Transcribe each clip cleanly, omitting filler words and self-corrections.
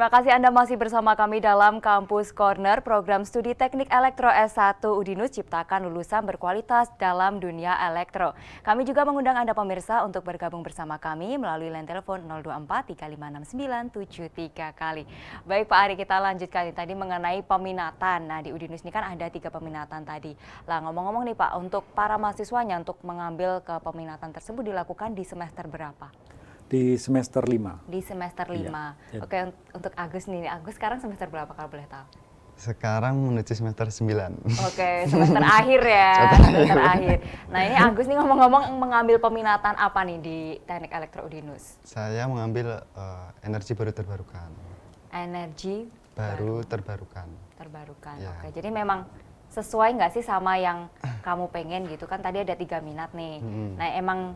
Terima kasih Anda masih bersama kami dalam Kampus Corner, program studi teknik elektro S1 Udinus ciptakan lulusan berkualitas dalam dunia elektro. Kami juga mengundang Anda pemirsa untuk bergabung bersama kami melalui line telepon 024 3569 73 kali. Baik Pak Ari, kita lanjutkan tadi mengenai peminatan. Nah di Udinus ini kan ada 3 peminatan tadi. Lah ngomong-ngomong nih Pak, untuk para mahasiswanya untuk mengambil ke peminatan tersebut dilakukan di semester berapa? Di semester 5. Di semester 5. Iya. Oke, untuk Agus nih. Agus sekarang semester berapa kalau boleh tahu? Sekarang menuju semester 9. Oke, semester akhir ya. Semester akhir. Nah ini Agus nih ngomong-ngomong mengambil peminatan apa nih di Teknik Elektro Udinus? Saya mengambil energi baru terbarukan. Energi Baru terbarukan. terbarukan. Ya. Oke, jadi memang sesuai nggak sih sama yang kamu pengen gitu kan? Tadi ada 3 minat nih. Nah emang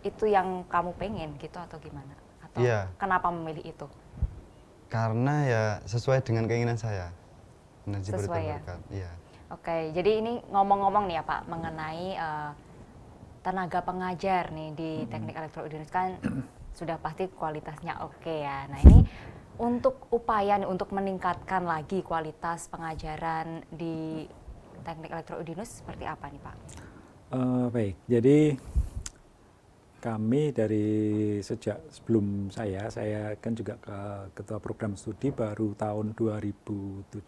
itu yang kamu pengen gitu atau gimana? Atau Iya. kenapa memilih itu? Karena ya sesuai dengan keinginan saya. Energi baru Sesuai ya? terbarukan. Iya. Oke, jadi ini ngomong-ngomong nih ya Pak mengenai tenaga pengajar nih di Teknik Elektro Udinus kan sudah pasti kualitasnya oke ya. Nah ini untuk upaya nih untuk meningkatkan lagi kualitas pengajaran di Teknik Elektro Udinus seperti apa nih Pak? Baik, jadi kami dari sejak sebelum saya kan juga ketua program studi baru tahun 2017.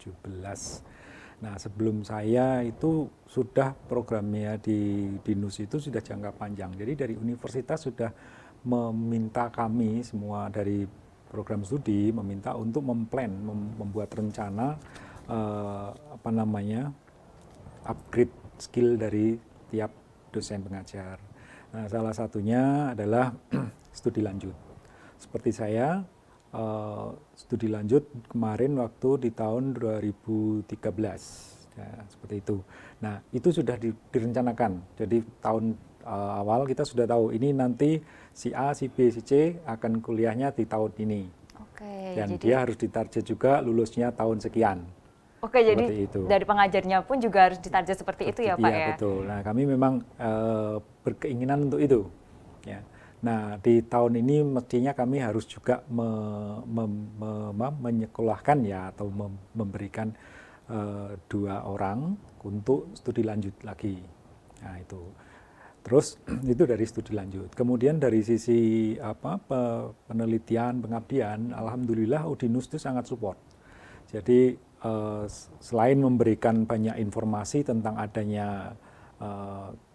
Nah sebelum saya itu sudah programnya di Dinus itu sudah jangka panjang. Jadi dari universitas sudah meminta kami semua dari program studi meminta untuk membuat rencana upgrade skill dari tiap dosen pengajar. Nah, salah satunya adalah studi lanjut. Seperti saya, studi lanjut kemarin waktu di tahun 2013, ya, seperti itu. Nah, itu sudah direncanakan. Jadi tahun awal kita sudah tahu ini nanti si A, si B, si C akan kuliahnya di tahun ini. Oke, Dan jadi dia harus ditarget juga lulusnya tahun sekian. oke, jadi itu. dari pengajarnya pun juga harus ditarget seperti itu ya Pak ya? Iya betul. Nah kami memang berkeinginan untuk itu. Ya. Nah di tahun ini mestinya kami harus juga menyekolahkan ya atau memberikan 2 orang untuk studi lanjut lagi. Nah itu. Terus itu dari studi lanjut. Kemudian dari sisi penelitian, pengabdian, alhamdulillah Udinus itu sangat support. Jadi selain memberikan banyak informasi tentang adanya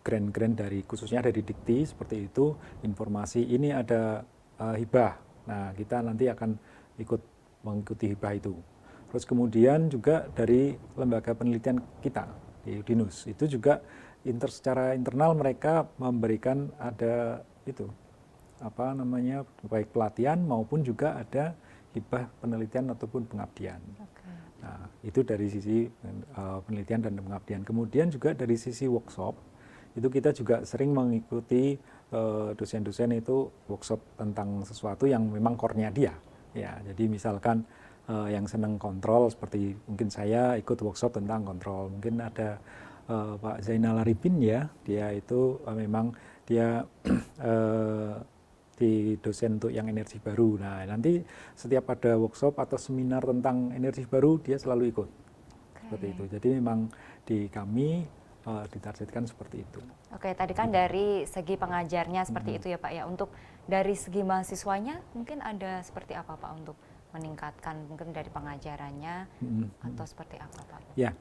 grant-grant dari khususnya dari Dikti seperti itu, informasi ini ada hibah. Nah, kita nanti akan ikut mengikuti hibah itu. Terus kemudian juga dari lembaga penelitian kita di Udinus itu juga secara internal mereka memberikan ada itu baik pelatihan maupun juga ada hibah penelitian ataupun pengabdian. Nah, itu dari sisi penelitian dan pengabdian. Kemudian juga dari sisi workshop, itu kita juga sering mengikuti dosen-dosen itu workshop tentang sesuatu yang memang core-nya dia. Ya, jadi misalkan yang senang kontrol seperti mungkin saya ikut workshop tentang kontrol. Mungkin ada Pak Zainal Arifin ya, dia itu memang dia di dosen untuk yang energi baru. Nah, nanti setiap ada workshop atau seminar tentang energi baru, dia selalu ikut. Seperti itu. Jadi memang di kami ditargetkan seperti itu. Oke, tadi kan dari segi pengajarnya seperti itu ya Pak ya. Untuk dari segi mahasiswanya mungkin ada seperti apa Pak untuk meningkatkan mungkin dari pengajarannya atau seperti apa Pak? Ya,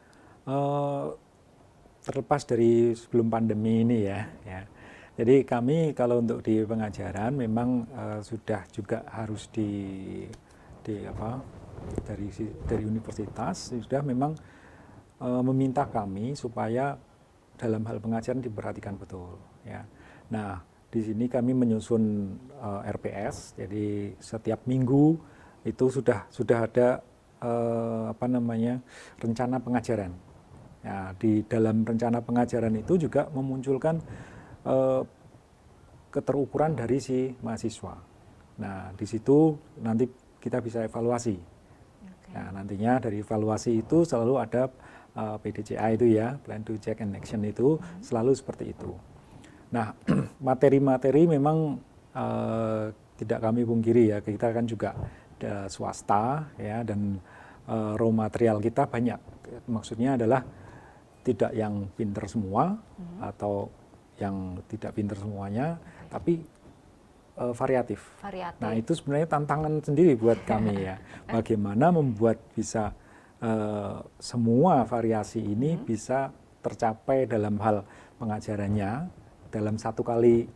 terlepas dari sebelum pandemi ini ya. Jadi kami kalau untuk di pengajaran memang sudah juga harus dari universitas sudah memang meminta kami supaya dalam hal pengajaran diperhatikan betul ya. Nah, di sini kami menyusun RPS. Jadi setiap minggu itu sudah ada rencana pengajaran. Ya, di dalam rencana pengajaran itu juga memunculkan keterukuran dari si mahasiswa. Nah, di situ nanti kita bisa evaluasi. Nah, nantinya dari evaluasi itu selalu ada PDCA itu ya, Plan to Check and Action itu selalu seperti itu. Nah, materi-materi memang tidak kami pungkiri ya, kita kan juga swasta ya, dan raw material kita banyak. Maksudnya adalah tidak yang pinter semua atau yang tidak pinter semuanya, tapi variatif. Nah, itu sebenarnya tantangan sendiri buat kami ya. Bagaimana membuat bisa semua variasi ini bisa tercapai dalam hal pengajarannya dalam satu kali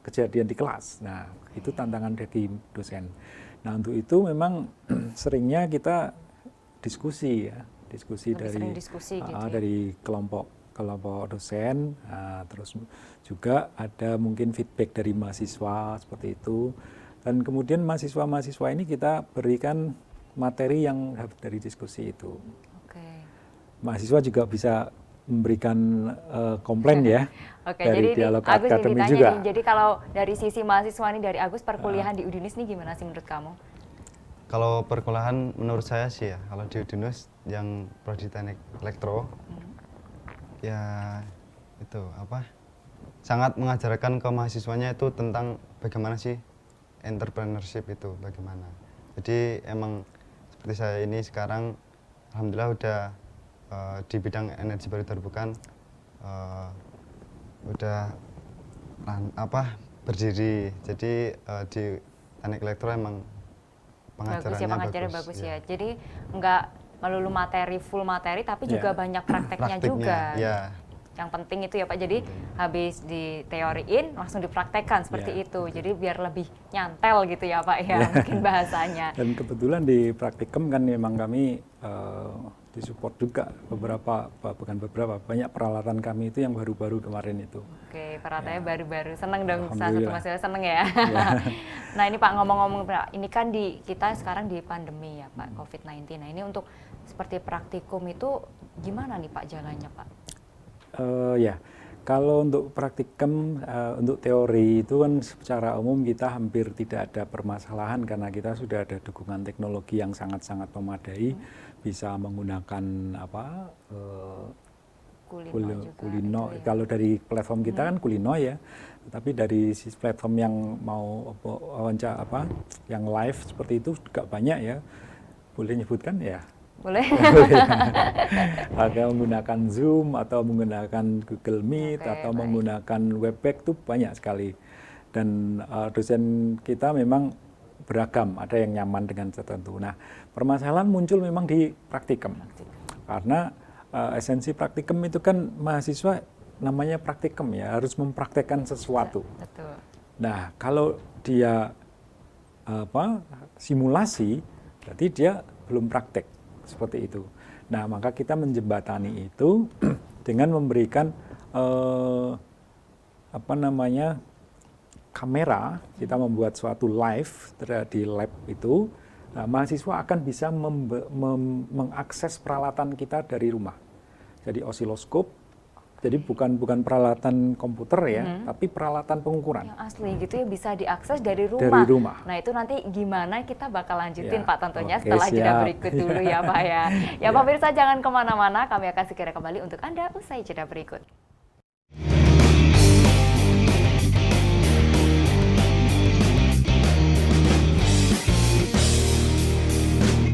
kejadian di kelas. Nah, itu tantangan dari dosen. Nah, untuk itu memang seringnya kita diskusi ya, dari kelompok dosen, terus juga ada mungkin feedback dari mahasiswa seperti itu, dan kemudian mahasiswa ini kita berikan materi yang dari diskusi itu. Mahasiswa juga bisa memberikan komplain ya. Dari jadi dialog Agus akademik juga. Jadi kalau dari sisi mahasiswa nih, dari Agus, perkuliahan di Udinus nih gimana sih menurut kamu? Kalau perkuliahan menurut saya sih ya, kalau di Udinus yang prodi teknik elektro, ya itu sangat mengajarkan ke mahasiswanya itu tentang bagaimana sih entrepreneurship itu bagaimana. Jadi emang seperti saya ini sekarang alhamdulillah udah di bidang energi baru terbarukan udah berdiri. Jadi di teknik elektro emang pengajarannya bagus ya. Jadi nggak melulu full materi, tapi juga banyak prakteknya juga. Ya. Yang penting itu ya Pak, jadi habis diteoriin langsung dipraktekkan seperti itu. Jadi biar lebih nyantel gitu ya Pak ya, mungkin bahasanya. Dan kebetulan di praktikum kan memang kami disupport juga banyak peralatan kami itu yang baru-baru kemarin itu. Peralatannya baru-baru. Seneng dong, salah satu mahasiswa seneng ya. Nah ini Pak, ngomong-ngomong, ini kan kita sekarang di pandemi ya Pak, COVID-19. Nah ini untuk seperti praktikum itu gimana nih Pak jalannya Pak? Ya, kalau untuk praktikum, untuk teori itu kan secara umum kita hampir tidak ada permasalahan karena kita sudah ada dukungan teknologi yang sangat-sangat memadai, bisa menggunakan Kulino. Ya. Kalau dari platform kita kan Kulino ya, tapi dari platform yang mau yang live seperti itu juga banyak ya. Boleh nyebutkan ya? Boleh. Ada menggunakan Zoom atau menggunakan Google Meet atau menggunakan Webex itu banyak sekali. Dan dosen kita memang beragam, ada yang nyaman dengan tertentu. Nah, permasalahan muncul memang di praktikum. Karena esensi praktikum itu kan mahasiswa namanya praktikum ya, harus mempraktekkan sesuatu. Betul. Nah, kalau dia simulasi, berarti dia belum praktek. Seperti itu. Nah, maka kita menjembatani itu dengan memberikan kamera. Kita membuat suatu live di lab itu. Nah, mahasiswa akan bisa mengakses peralatan kita dari rumah. Jadi osiloskop. Jadi bukan peralatan komputer ya, tapi peralatan pengukuran. Yang asli gitu ya, bisa diakses dari rumah. Dari rumah. Nah itu nanti gimana kita bakal lanjutin Ya. Pak tentunya Oke, setelah jeda siap. berikut dulu ya Pak ya. Ya pemirsa jangan kemana-mana, kami akan segera kembali untuk Anda usai jeda berikut.